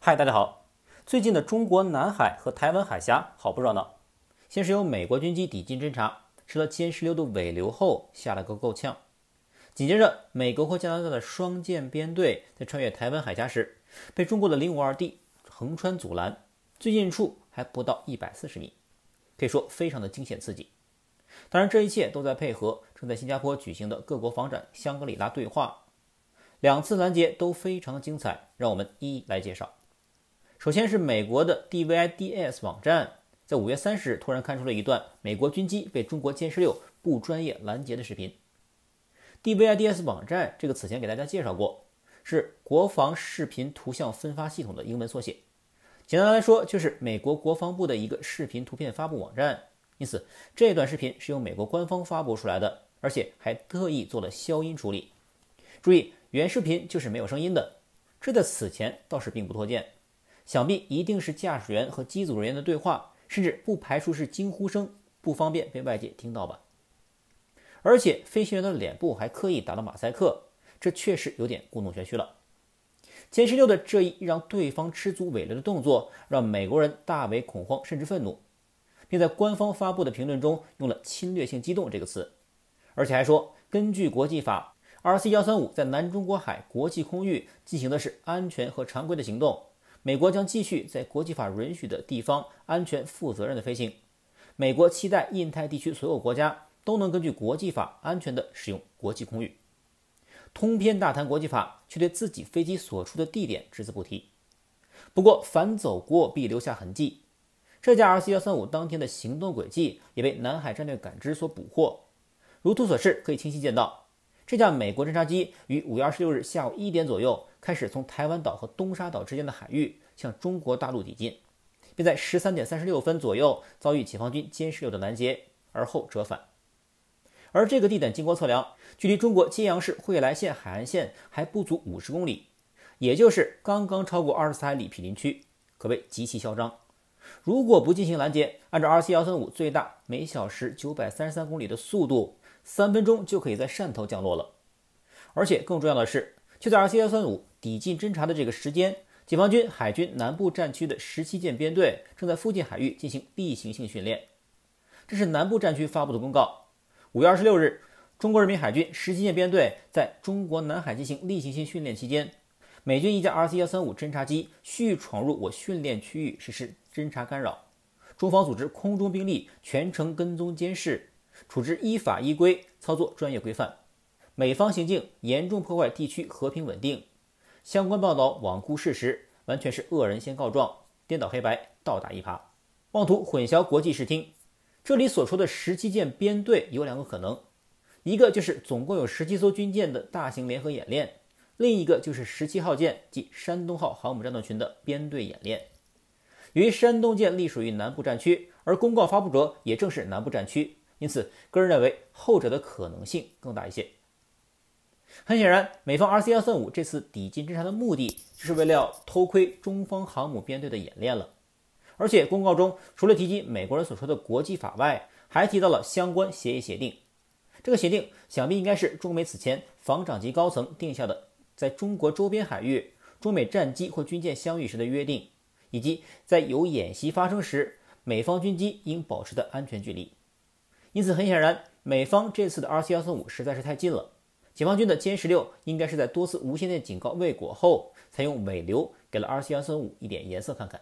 嗨，大家好。最近的中国南海和台湾海峡好不热闹。先是由美国军机抵近侦察，吃了歼16的尾流后下了个够呛。紧接着，美国和加拿大的双舰编队在穿越台湾海峡时，被中国的052D 横穿阻拦，最近处还不到140米，可以说非常的惊险刺激。当然，这一切都在配合正在新加坡举行的各国防长香格里拉对话。两次拦截都非常的精彩，让我们一一来介绍。首先是美国的 DVIDS 网站，在5月30日突然刊出了一段美国军机被中国歼16不专业拦截的视频。DVIDS 网站这个此前给大家介绍过，是国防视频图像分发系统的英文缩写。简单来说，就是美国国防部的一个视频图片发布网站。因此，这段视频是由美国官方发布出来的，而且还特意做了消音处理。注意，原视频就是没有声音的，这在此前倒是并不多见。想必一定是驾驶员和机组人员的对话，甚至不排除是惊呼声，不方便被外界听到吧。而且飞行员的脸部还刻意打了马赛克，这确实有点故弄玄虚了。歼16的这一让对方吃足尾流的动作，让美国人大为恐慌甚至愤怒，并在官方发布的评论中用了侵略性机动这个词，而且还说根据国际法，RC-135在南中国海国际空域进行的是安全和常规的行动，美国将继续在国际法允许的地方安全负责任的飞行。美国期待印太地区所有国家都能根据国际法安全地使用国际空域。通篇大谈国际法，却对自己飞机所处的地点只字不提。不过凡走过必留下痕迹，这架 RC-135当天的行动轨迹也被南海战略感知所捕获。如图所示，可以清晰见到，这架美国侦察机于5月26日下午1点左右开始从台湾岛和东沙岛之间的海域向中国大陆抵近，并在13点36分左右遭遇解放军歼16的拦截，而后折返。而这个地点经过测量，距离中国揭阳市惠来县海岸线还不足50公里，也就是刚刚超过24海里毗邻区，可谓极其嚣张。如果不进行拦截，按照 RC-135 最大每小时933公里的速度，3分钟就可以在汕头降落了。而且更重要的是，就在 RC-135 抵近侦察的这个时间，解放军海军南部战区的17舰编队正在附近海域进行例行性训练。这是南部战区发布的公告。5月26日，中国人民海军17舰编队在中国南海进行例行性训练期间，美军一架 RC-135 侦察机蓄意闯入我训练区域实施侦察干扰，中方组织空中兵力全程跟踪监视，处置依法依规，操作专业规范。美方行径严重破坏地区和平稳定，相关报道罔顾事实，完全是恶人先告状，颠倒黑白，倒打一耙，妄图混淆国际视听。这里所说的17舰编队有两个可能，一个就是总共有17艘军舰的大型联合演练，另一个就是17号舰即山东号航母战斗群的编队演练。由于山东舰隶属于南部战区，而公告发布者也正是南部战区，因此个人认为后者的可能性更大一些。很显然，美方 RC-135 这次抵近侦察的目的就是为了要偷窥中方航母编队的演练了。而且公告中除了提及美国人所说的国际法外，还提到了相关协议协定。这个协定想必应该是中美此前防长级高层定下的在中国周边海域中美战机或军舰相遇时的约定，以及在有演习发生时美方军机应保持的安全距离。因此很显然，美方这次的 RC-135 实在是太近了，解放军的歼16应该是在多次无线电警告未果后，才用尾流给了 RC-135 一点颜色看看。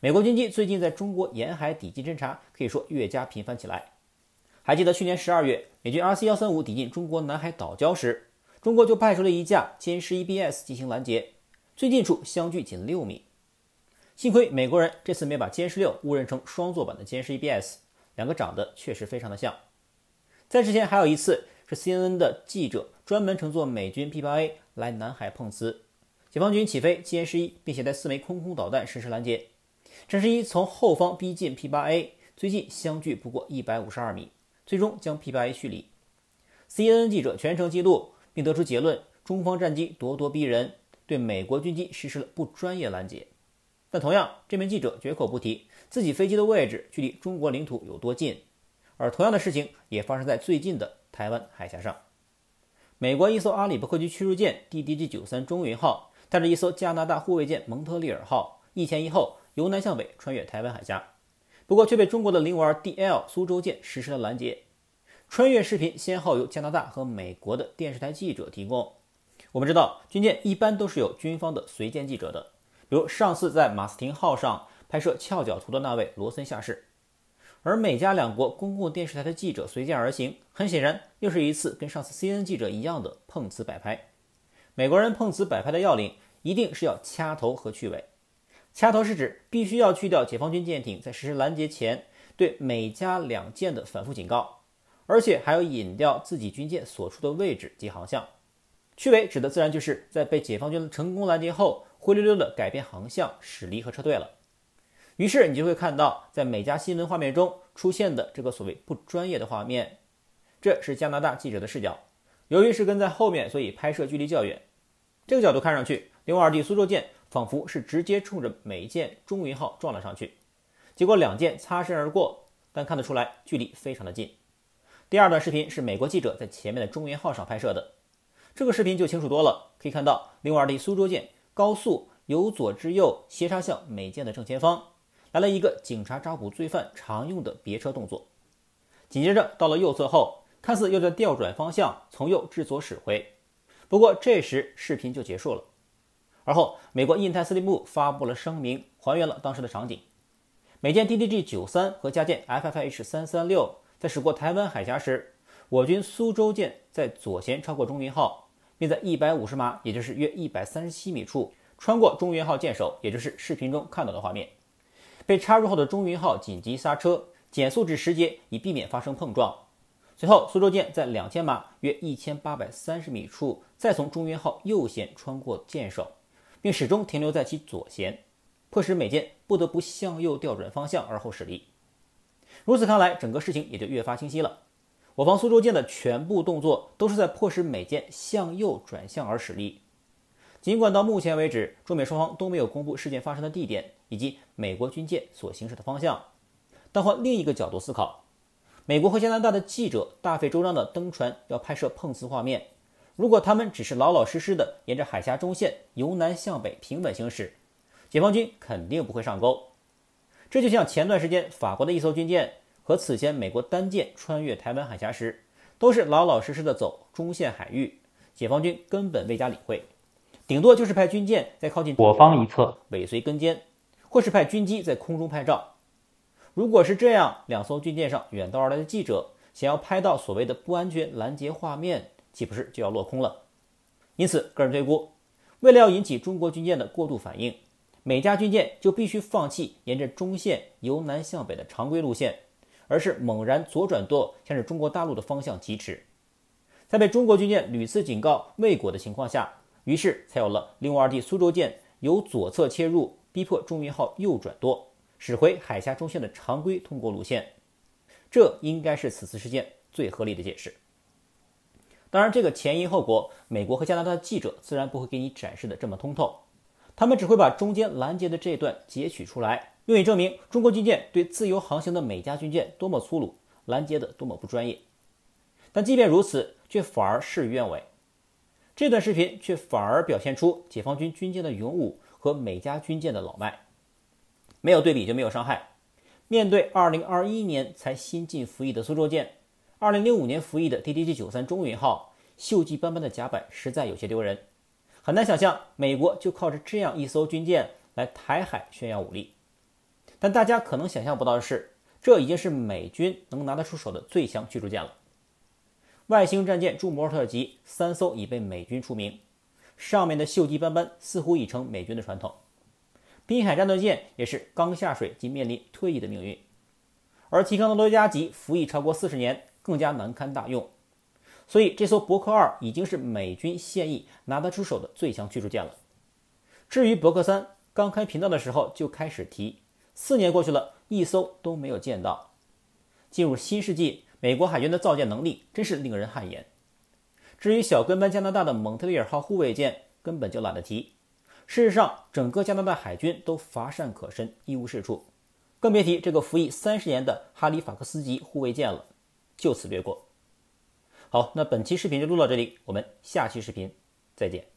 美国军机最近在中国沿海抵近侦察可以说越加频繁起来。还记得去年12月美军 RC-135 抵近中国南海岛礁时，中国就派出了一架歼11BS 进行拦截，最近处相距仅6米。幸亏美国人这次没把歼16误认成双座版的歼11BS，两个长得确实非常的像。在之前还有一次是 CNN 的记者专门乘坐美军 P-8A 来南海碰瓷，解放军起飞歼11，并且带4枚空导弹实施拦截。歼11从后方逼近 P-8A， 最近相距不过152米，最终将 P-8A 驱离。CNN 记者全程记录，并得出结论：中方战机咄咄逼人，对美国军机实施了不专业拦截。但同样，这名记者绝口不提自己飞机的位置距离中国领土有多近，而同样的事情也发生在最近的台湾海峡上。美国一艘阿里伯克级驱逐舰 DDG-93 中云号带着一艘加拿大护卫舰蒙特利尔号一前一后由南向北穿越台湾海峡，不过却被中国的052DL 苏州舰实施了拦截。穿越视频先后由加拿大和美国的电视台记者提供。我们知道，军舰一般都是有军方的随舰记者的，比如上次在马斯廷号上拍摄翘脚图的那位罗森下士。而美加两国公共电视台的记者随舰而行，很显然又是一次跟上次 CNN 记者一样的碰瓷摆拍。美国人碰瓷摆拍的要领一定是要掐头和去尾。掐头是指必须要去掉解放军舰艇在实施拦截前对美加两舰的反复警告，而且还要引掉自己军舰所处的位置及航向。去尾指的自然就是在被解放军成功拦截后灰溜溜的改变航向、驶离和撤退了。于是你就会看到在美加新闻画面中出现的这个所谓不专业的画面。这是加拿大记者的视角，由于是跟在后面，所以拍摄距离较远。这个角度看上去，052D 苏州舰仿佛是直接冲着美舰中云号撞了上去，结果两舰擦身而过，但看得出来距离非常的近。第二段视频是美国记者在前面的中云号上拍摄的，这个视频就清楚多了，可以看到052D 苏州舰高速由左至右斜插向美舰的正前方，来了一个警察抓捕罪犯常用的别车动作。紧接着到了右侧后，看似又在调转方向从右至左驶回，不过这时视频就结束了。而后美国印太司令部发布了声明，还原了当时的场景。美舰 DDG-93 和加舰 FFH-336 在驶过台湾海峡时，我军苏州舰在左舷超过中云号，并在150码，也就是约137米处穿过中云号舰首，也就是视频中看到的画面。被插入后的中云号紧急刹车，减速至10节，以避免发生碰撞。随后苏州舰在2000码约1830米处再从中云号右舷穿过舰首，并始终停留在其左舷，迫使美舰不得不向右调转方向而后驶离。如此看来，整个事情也就越发清晰了。我方苏州舰的全部动作都是在迫使美舰向右转向而驶离。尽管到目前为止，中美双方都没有公布事件发生的地点以及美国军舰所行驶的方向，但换另一个角度思考，美国和加拿大的记者大费周章地登船要拍摄碰瓷画面，如果他们只是老老实实地沿着海峡中线由南向北平稳行驶，解放军肯定不会上钩。这就像前段时间法国的一艘军舰和此前美国单舰穿越台湾海峡时，都是老老实实地走中线海域，解放军根本未加理会，顶多就是派军舰在靠近我方一侧尾随跟监，或是派军机在空中拍照。如果是这样，两艘军舰上远道而来的记者想要拍到所谓的不安全拦截画面，岂不是就要落空了？因此个人推估，为了要引起中国军舰的过度反应，美加军舰就必须放弃沿着中线由南向北的常规路线，而是猛然左转舵向着中国大陆的方向疾驰。在被中国军舰屡次警告未果的情况下，于是才有了052D 苏州舰由左侧切入，逼迫中云号右转舵，驶回海峡中线的常规通过路线。这应该是此次事件最合理的解释。当然，这个前因后果，美国和加拿大的记者自然不会给你展示的这么通透，他们只会把中间拦截的这段截取出来，用以证明中国军舰对自由航行的美加军舰多么粗鲁，拦截的多么不专业。但即便如此，却反而事与愿违。这段视频却反而表现出解放军军舰的勇武和美加军舰的老迈。没有对比就没有伤害。面对2021年才新进服役的苏州舰，2005年服役的 DDG-93 中云号，锈迹斑斑的甲板实在有些丢人。很难想象美国就靠着这样一艘军舰来台海炫耀武力。但大家可能想象不到的是，这已经是美军能拿得出手的最强驱逐舰了。外星战舰驻摩尔特级3艘已被美军除名，上面的锈迹斑斑似乎已成美军的传统。滨海战斗舰也是刚下水即面临退役的命运，而提康德罗加级服役超过40年，更加难堪大用。所以这艘伯克2已经是美军现役拿得出手的最强驱逐舰了。至于伯克3，刚开频道的时候就开始提，4年过去了，一艘都没有见到。进入新世纪，美国海军的造舰能力真是令人汗颜。至于小跟班加拿大的蒙特利尔号护卫舰，根本就懒得提。事实上，整个加拿大海军都乏善可陈，一无是处，更别提这个服役30年的哈利法克斯级护卫舰了。就此略过。好，那本期视频就录到这里，我们下期视频再见。